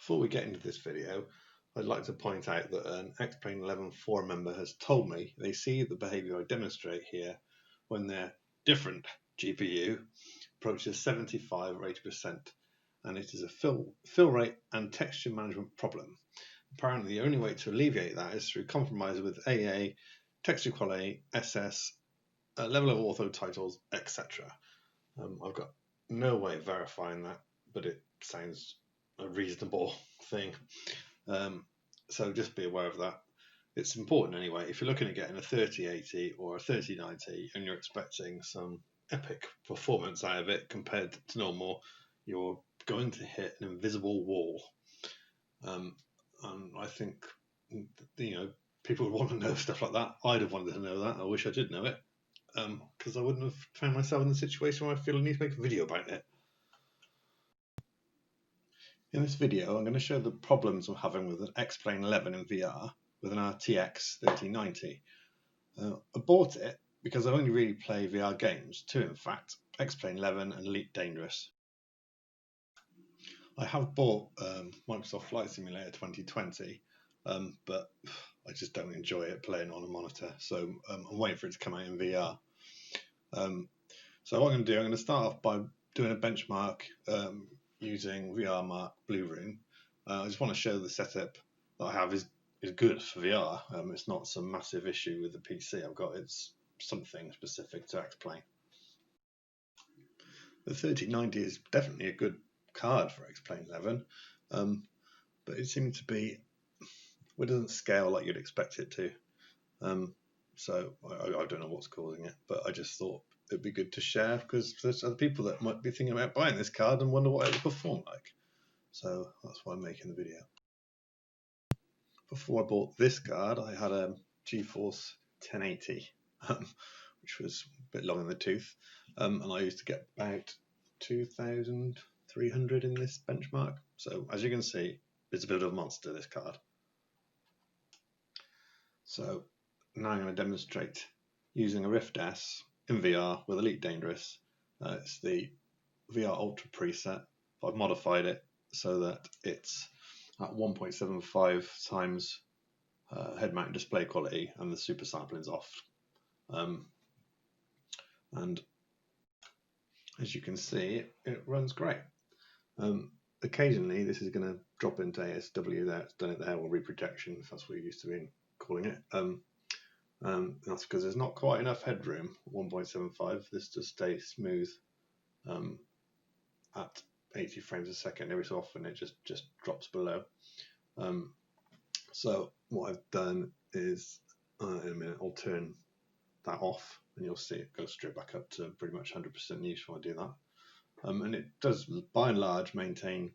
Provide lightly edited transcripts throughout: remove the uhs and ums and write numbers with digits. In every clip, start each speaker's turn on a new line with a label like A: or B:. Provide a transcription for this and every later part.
A: Before we get into this video, I'd like to point out that an Xplane 11 forum member has told me they see the behavior I demonstrate here when their different GPU approaches 75 or 80%, and it is a fill rate and texture management problem. Apparently the only way to alleviate that is through compromise with AA, texture quality, SS, level of auto titles, etc. I've got no way of verifying that, but it sounds a reasonable thing. So just be aware of that. It's important anyway. If you're looking at getting a 3080 or a 3090 and you're expecting some epic performance out of it compared to normal, you're going to hit an invisible wall. And I think, people would want to know stuff like that. I'd have wanted to know that. I wish I did know it, because I wouldn't have found myself in the situation where I feel I need to make a video about it. In this video, I'm going to show the problems I'm having with an Xplane 11 in VR with an RTX 3090. I bought it because I only really play VR games, two in fact, Xplane 11 and Elite Dangerous. I have bought Microsoft Flight Simulator 2020, but I just don't enjoy it playing on a monitor, so I'm waiting for it to come out in VR. So what I'm going to do, I'm going to start off by doing a benchmark using VRMark Blue Room. I just want to show the setup that I have is good for VR. It's not some massive issue with the PC I've got, it's something specific to Xplane. The 3090 is definitely a good card for Xplane 11, but it seems to be, it doesn't scale like you'd expect it to. So I don't know what's causing it, but I just thought it'd be good to share because there's other people that might be thinking about buying this card and wonder what it would perform like. So that's why I'm making the video. Before I bought this card, I had a GeForce 1080, which was a bit long in the tooth, and I used to get about 2,300 in this benchmark. So as you can see, it's a bit of a monster, this card. So now I'm going to demonstrate using a Rift S in VR with Elite Dangerous. It's the VR Ultra preset. I've modified it so that it's at 1.75 times head-mounted display quality and the super sampling is off. And as you can see, it runs great. Occasionally this is going to drop into ASW there, it's done it there, or reprojection, if that's what you're used to being calling it. That's because there's not quite enough headroom, 1.75. This just stays smooth at 80 frames a second. Every so often it just drops below. So what I've done is, in a minute I'll turn that off and you'll see it goes straight back up to pretty much 100% use when I do that. And it does by and large maintain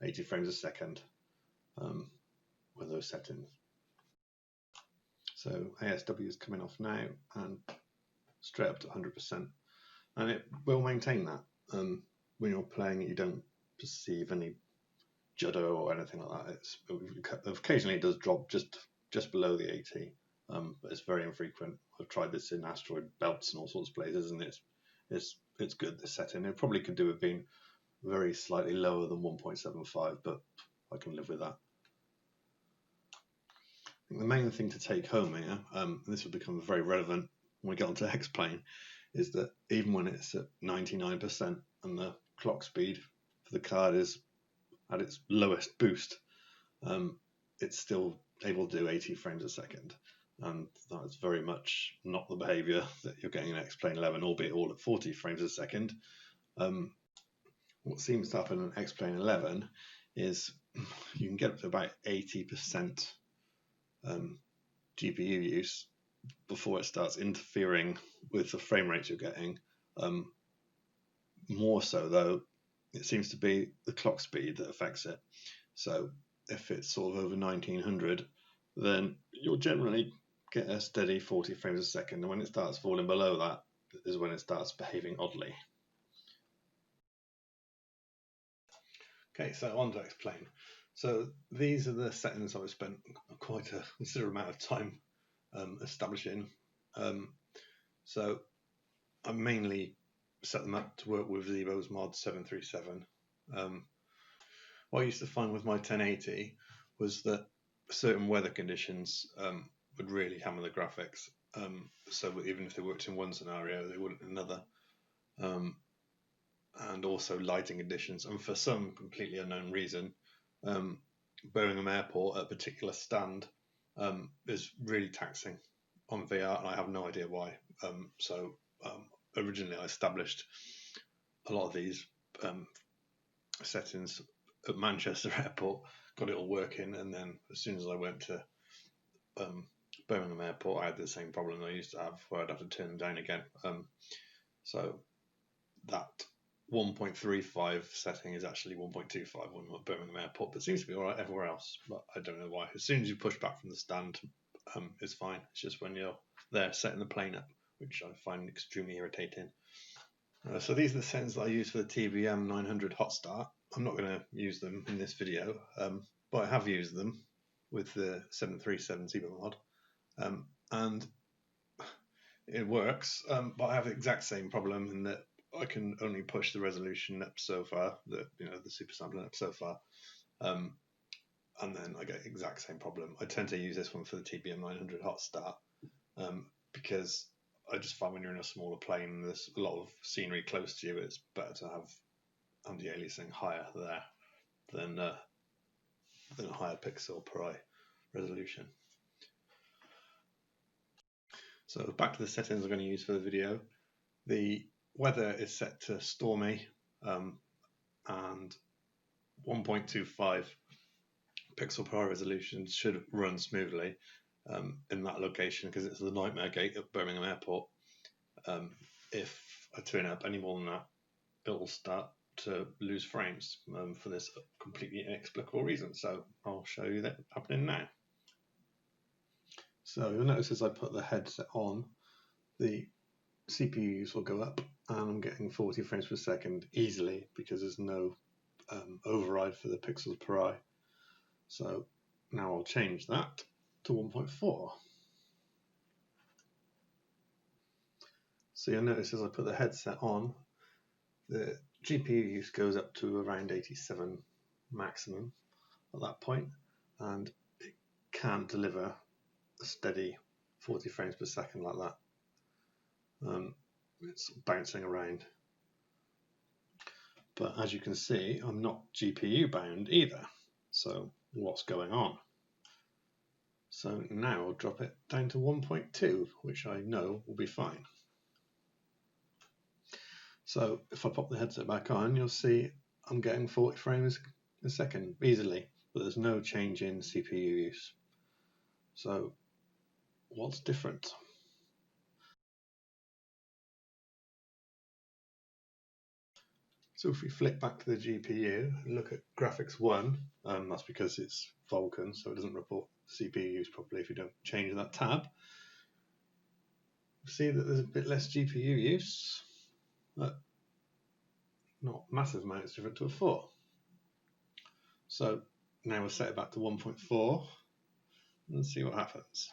A: 80 frames a second with those settings. So ASW is coming off now and straight up to 100%, and it will maintain that. When you're playing it, you don't perceive any judder or anything like that. Occasionally it does drop just below the 80, but it's very infrequent. I've tried this in asteroid belts and all sorts of places, and it's good, this setting. It probably could do with being very slightly lower than 1.75, but I can live with that. I think the main thing to take home here, and this will become very relevant when we get onto Xplane, is that even when it's at 99% and the clock speed for the card is at its lowest boost, it's still able to do 80 frames a second. And that's very much not the behavior that you're getting in Xplane 11, albeit all at 40 frames a second. What seems to happen in Xplane 11 is you can get up to about 80% GPU use before it starts interfering with the frame rates you're getting. More so though, it seems to be the clock speed that affects it. So if it's sort of over 1900, then you'll generally get a steady 40 frames a second, and when it starts falling below that is when it starts behaving oddly. Okay, so on to Xplane. So these are the settings I've spent quite a considerable amount of time establishing. So I mainly set them up to work with Zibo's mod 737. what I used to find with my 1080 was that certain weather conditions would really hammer the graphics. So even if they worked in one scenario, they wouldn't in another. And also lighting conditions. And for some completely unknown reason, Birmingham Airport at a particular stand is really taxing on VR, and I have no idea why. Originally I established a lot of these settings at Manchester Airport, got it all working, and then as soon as I went to Birmingham Airport, I had the same problem I used to have, where I'd have to turn them down again. So that 1.35 setting is actually 1.25 on Birmingham Airport, but it seems to be all right everywhere else. But I don't know why. As soon as you push back from the stand, it's fine. It's just when you're there setting the plane up, which I find extremely irritating. So these are the settings that I use for the TBM 900 hot start. I'm not going to use them in this video, but I have used them with the 737 Zibo mod, and it works. But I have the exact same problem in that I can only push the resolution up so far, the super sampling up so far, and then I get the exact same problem. I tend to use this one for the TBM 900 hot start because I just find when you're in a smaller plane and there's a lot of scenery close to you, it's better to have anti-aliasing higher there than a higher pixel per eye resolution. So back to the settings I'm going to use for the video. The weather is set to stormy, and 1.25 pixel per eye resolution should run smoothly in that location because it's the nightmare gate at Birmingham Airport. If I turn up any more than that, it will start to lose frames for this completely inexplicable reason. So I'll show you that happening now. So you'll notice as I put the headset on, the CPU use will go up, and I'm getting 40 frames per second easily because there's no override for the pixels per eye. So now I'll change that to 1.4. So you'll notice as I put the headset on, the GPU use goes up to around 87 maximum at that point, and it can't deliver a steady 40 frames per second like that. It's bouncing around. But as you can see, I'm not GPU bound either. So what's going on? So now I'll drop it down to 1.2, which I know will be fine. So if I pop the headset back on, you'll see I'm getting 40 frames a second easily, but there's no change in CPU use. So what's different? So if we flick back to the GPU and look at graphics 1, that's because it's Vulkan, so it doesn't report CPU use properly if you don't change that tab. You'll see that there's a bit less GPU use, but not massive amounts different to a 4. So now we'll set it back to 1.4 and see what happens.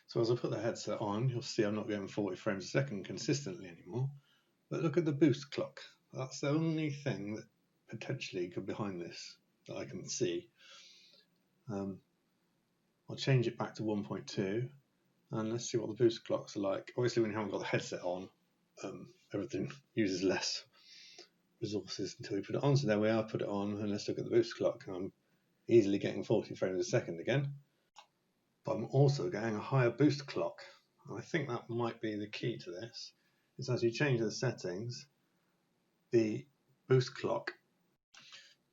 A: So as I put the headset on, you'll see I'm not getting 40 frames a second consistently anymore. But look at the boost clock. That's the only thing that potentially could be behind this that I can see. I'll change it back to 1.2 and let's see what the boost clocks are like. Obviously when you haven't got the headset on, everything uses less resources until you put it on. So there we are, put it on, and let's look at the boost clock. I'm easily getting 40 frames a second again. But I'm also getting a higher boost clock. And I think that might be the key to this. Is as you change the settings, the boost clock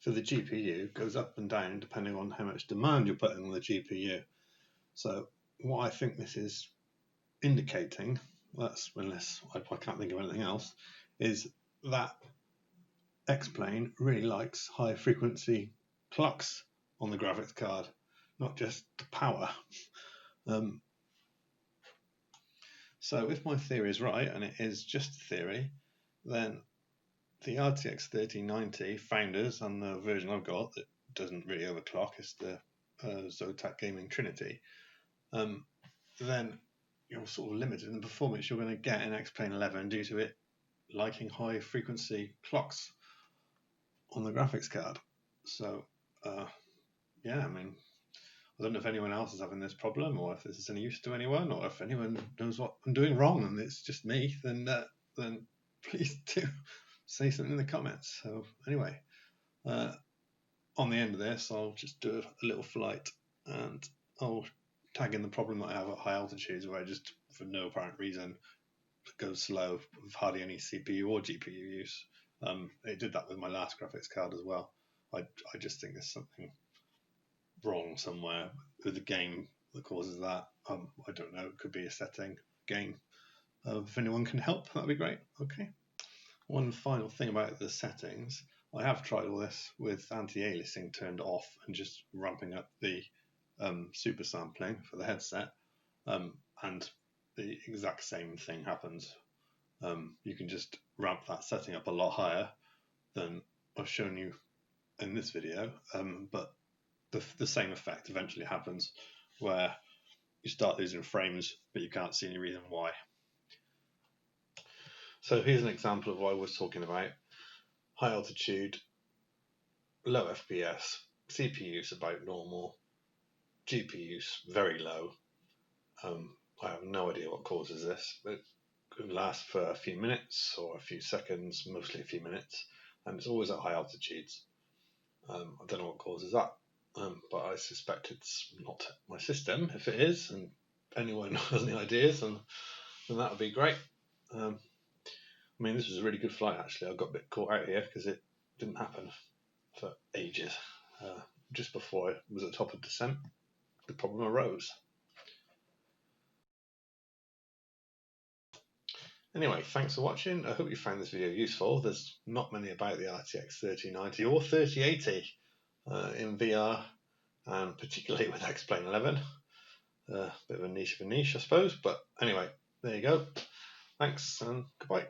A: for the GPU goes up and down depending on how much demand you're putting on the GPU. So what I think this is indicating, unless I can't think of anything else, is that X-Plane really likes high frequency clocks on the graphics card, not just the power. So if my theory is right, and it is just theory, then the RTX 3090 founders and the version I've got that doesn't really overclock is the Zotac Trinity. Then you're sort of limited in the performance you're going to get in X-Plane 11 due to it liking high frequency clocks. on the graphics card. So yeah, I mean, I don't know if anyone else is having this problem, or if this is any use to anyone, or if anyone knows what I'm doing wrong and it's just me, then please do say something in the comments. So anyway, on the end of this, I'll just do a little flight, and I'll tag in the problem that I have at high altitudes, where I just, for no apparent reason, goes slow with hardly any CPU or GPU use. It did that with my last graphics card as well. I just think there's something wrong somewhere with the game that causes that. I don't know. It could be a setting game. If anyone can help, that'd be great. Okay. One final thing about the settings. I have tried all this with anti-aliasing turned off and just ramping up the super sampling for the headset, and the exact same thing happens. You can just ramp that setting up a lot higher than I've shown you in this video, but the same effect eventually happens, where you start losing frames, but you can't see any reason why. So here's an example of what I was talking about. High altitude, low FPS, CPU use about normal, GPU use very low. I have no idea what causes this. It could last for a few minutes or a few seconds, mostly a few minutes, and it's always at high altitudes. I don't know what causes that, but I suspect it's not my system. If it is, and anyone has any ideas, then that would be great. I mean, this was a really good flight, actually. I got a bit caught out here because it didn't happen for ages. Just before I was at the top of descent, the problem arose. Anyway, thanks for watching. I hope you found this video useful. There's not many about the RTX 3090 or 3080 in VR, and particularly with X-Plane 11. Bit of a niche, I suppose. But anyway, there you go. Thanks and goodbye.